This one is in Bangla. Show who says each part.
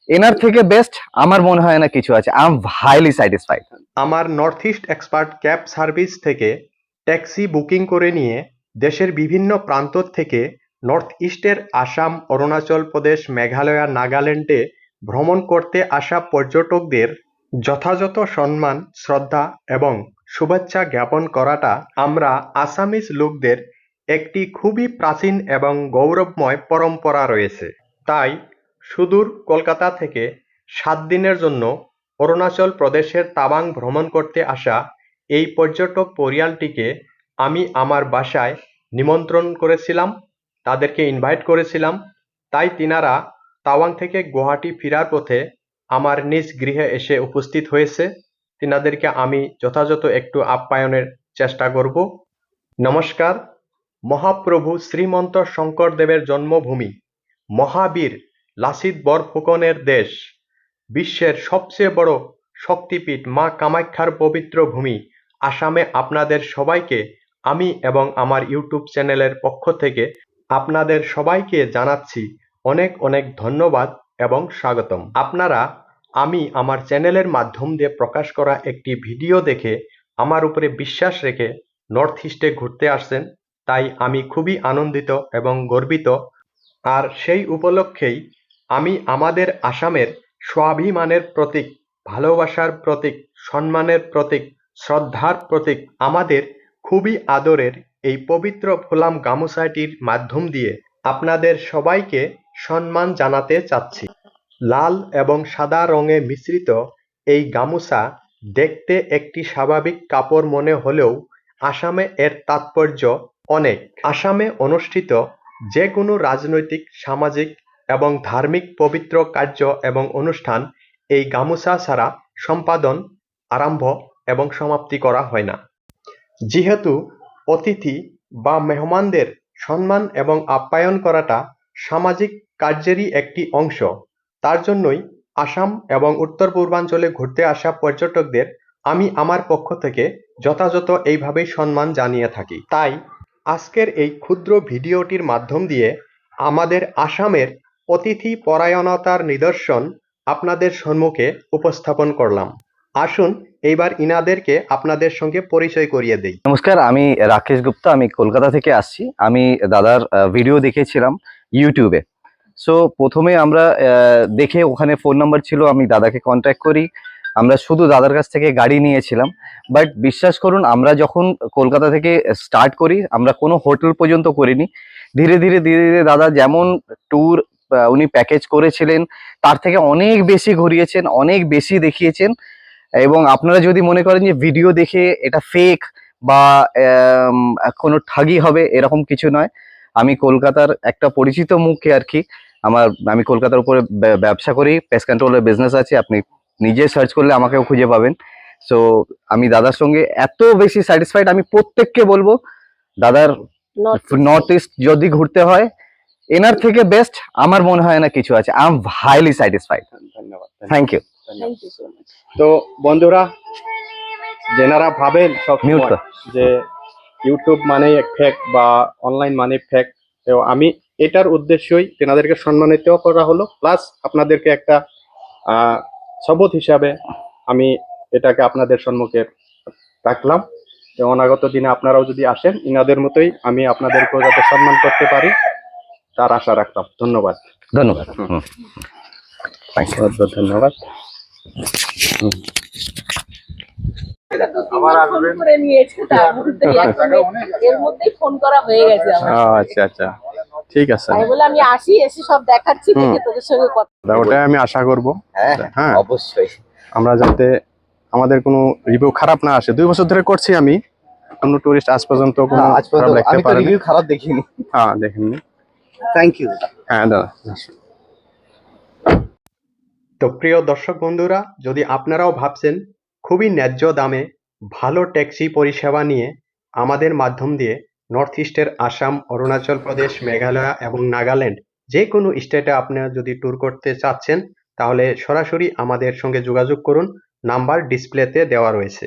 Speaker 1: এনার থেকে বেস্ট আমার মনে হয় না কিছু আছে। I am highly satisfied.
Speaker 2: আমার north east expert cab service থেকে ট্যাক্সি বুকিং করে নিয়ে দেশের বিভিন্ন প্রান্ত থেকে নর্থ ইস্টের আসাম, অরুণাচল প্রদেশ, মেঘালয়, নাগাল্যান্ডে ভ্রমণ করতে আসা পর্যটকদের যথাযথ সম্মান, শ্রদ্ধা এবং শুভেচ্ছা জ্ঞাপন করাটা আমরা আসামিজ লোকদের একটি খুবই প্রাচীন এবং গৌরবময় পরম্পরা রয়েছে। তাই সুদূর কলকাতা থেকে 7 দিনের জন্য অরুণাচল প্রদেশের তাওয়াং ভ্রমণ করতে আসা এই পর্যটক পরিয়ালটিকে আমি আমার বাসায় নিমন্ত্রণ করেছিলাম, তাদেরকে ইনভাইট করেছিলাম। তাই তিনারা তাওয়াং থেকে গুয়াহাটি ফেরার পথে আমার নিজ গৃহে এসে উপস্থিত হয়েছে। তিনাদেরকে আমি যথাযথ একটু আপ্যায়নের চেষ্টা করব। নমস্কার। মহাপ্রভু শ্রীমন্ত শঙ্করদেবের জন্মভূমি, মহাবীর লাসিত বরফুকনের দেশ, বিশ্বের সবচেয়ে বড় শক্তিপীঠ মা কামাখ্যার পবিত্র ভূমি আসামে আপনাদের সবাইকে আমি এবং আমার ইউটিউব চ্যানেলের পক্ষ থেকে আপনাদের সবাইকে জানাচ্ছি অনেক অনেক ধন্যবাদ এবং স্বাগতম। আপনারা আমি আমার চ্যানেলের মাধ্যম দিয়ে প্রকাশ করা একটি ভিডিও দেখে আমার উপরে বিশ্বাস রেখে নর্থ ইস্টে ঘুরতে আসছেন, তাই আমি খুবই আনন্দিত এবং গর্বিত। আর সেই উপলক্ষেই আমি আমাদের আসামের স্বাভিমানের প্রতীক, ভালোবাসার প্রতীক, সম্মানের প্রতীক, শ্রদ্ধার প্রতীক আমাদের খুবই আদরের এই পবিত্র ফুলাম গামুছাটির মাধ্যম দিয়ে আপনাদের সবাইকে সম্মান জানাতে চাচ্ছি। লাল এবং সাদা রঙে মিশ্রিত এই গামুছা দেখতে একটি স্বাভাবিক কাপড় মনে হলেও আসামে এর তাৎপর্য অনেক। আসামে অনুষ্ঠিত যে কোনো রাজনৈতিক, সামাজিক এবং ধার্মিক পবিত্র কার্য এবং অনুষ্ঠান এই গামুছা ছাড়া সম্পাদন, আরম্ভ এবং সমাপ্তি করা হয় না। যেহেতু অতিথি বা মেহমানদের সম্মান এবং আপ্যায়ন করাটা সামাজিক কার্যেরই একটি অংশ, তার জন্যই আসাম এবং উত্তর পূর্বাঞ্চলে ঘুরতে আসা পর্যটকদের আমি আমার পক্ষ থেকে যথাযথ এইভাবেই সম্মান জানিয়ে থাকি। তাই আজকের এই ক্ষুদ্র ভিডিওটির মাধ্যম দিয়ে আমাদের আসামের অতিথি পরায়ণতার নিদর্শন আপনাদের সম্মুখে উপস্থাপন করলাম। আসুন এইবার ইনাদেরকে আপনাদের সঙ্গে পরিচয় করিয়ে দেই।
Speaker 1: নমস্কার, আমি রাকেশ গুপ্তা, আমি কলকাতা থেকে আসছি। আমি দাদার ভিডিও দেখেছিলাম ইউটিউবে। সো প্রথমে আমরা দেখে ওখানে ফোন নাম্বার ছিল, আমি দাদাকে কন্ট্যাক্ট করি। আমরা শুধু দাদার কাছ থেকে গাড়ি নিয়েছিলাম, বাট বিশ্বাস করুন আমরা যখন কলকাতা থেকে স্টার্ট করি আমরা কোনো হোটেল পর্যন্ত করিনি। ধীরে ধীরে ধীরে ধীরে দাদা যেমন ট্যুর উনি প্যাকেজ করেছিলেন তার থেকে অনেক বেশি ঘুরিয়েছেন, অনেক বেশি দেখিয়েছেন। এবং আপনারা যদি মনে করেন যে ভিডিও দেখে এটা ফেক বা কোনো ঠগি হবে, এরকম কিছু নয়। আমি কলকাতার একটা পরিচিত মুখে আর কি, আমি কলকাতার উপরে ব্যবসা করি, পেস্ট কন্ট্রোলের বিজনেস আছে, আপনি নিজে সার্চ করলে আমাকেও খুঁজে পাবেন। সো আমি দাদার সঙ্গে এত বেশি স্যাটিসফাইড, আমি প্রত্যেককে বলবো দাদার নর্থ ইস্ট যদি ঘুরতে হয় এনার থেকে বেস্ট আমার মনে হয় না কিছু আছে। I am highly satisfied.
Speaker 2: ধন্যবাদ।
Speaker 1: Thank you.
Speaker 2: তো বন্ধুরা, যেনারা ভাবেন সবসময় যে ইউটিউব মানে ফেক বা অনলাইন মানে ফেক, তো আমি এটার উদ্দেশ্যই তেনাদেরকে সম্মানিত করা হলো, প্লাস আপনাদেরকে একটা শপথ হিসাবে আমি এটাকে আপনাদের সম্মুখে রাখলাম যে অনাগত দিনে আপনারাও যদি আসেন ইনাদের মতোই আমি আপনাদেরকেও যাতে সম্মান করতে পারি তার আশা রাখলাম। ধন্যবাদ।
Speaker 1: ধন্যবাদ।
Speaker 2: বহুত ধন্যবাদ। আচ্ছা আচ্ছা, ঠিক আছে,
Speaker 3: আমি আসি, এসে সব দেখাচ্ছি, তোদের সঙ্গে কথা।
Speaker 2: ওটাই আমি আশা করবো।
Speaker 1: হ্যাঁ অবশ্যই,
Speaker 2: আমরা যাতে আমাদের কোনো রিভিউ খারাপ না আসে। 2 বছর ধরে করছি আমি, কোনো টুরিস্ট আজ পর্যন্ত কোনো খারাপ লিখতে পারেনি।
Speaker 1: রিভিউ খারাপ দেখিনি।
Speaker 2: হ্যাঁ, দেখেননি।
Speaker 1: Thank you.
Speaker 2: হ্যাঁ দাদা। তো প্রিয় দর্শক বন্ধুরা, যদি আপনারাও ভাবছেন খুবই ন্যায্য দামে ভালো ট্যাক্সি পরিষেবা নিয়ে আমাদের মাধ্যম দিয়ে নর্থ ইস্টের আসাম, অরুণাচল প্রদেশ, মেঘালয় এবং নাগাল্যান্ড যে কোনো স্টেটে আপনারা যদি ট্যুর করতে চাচ্ছেন, তাহলে সরাসরি আমাদের সঙ্গে যোগাযোগ করুন। নাম্বার ডিসপ্লেতে দেওয়া রয়েছে।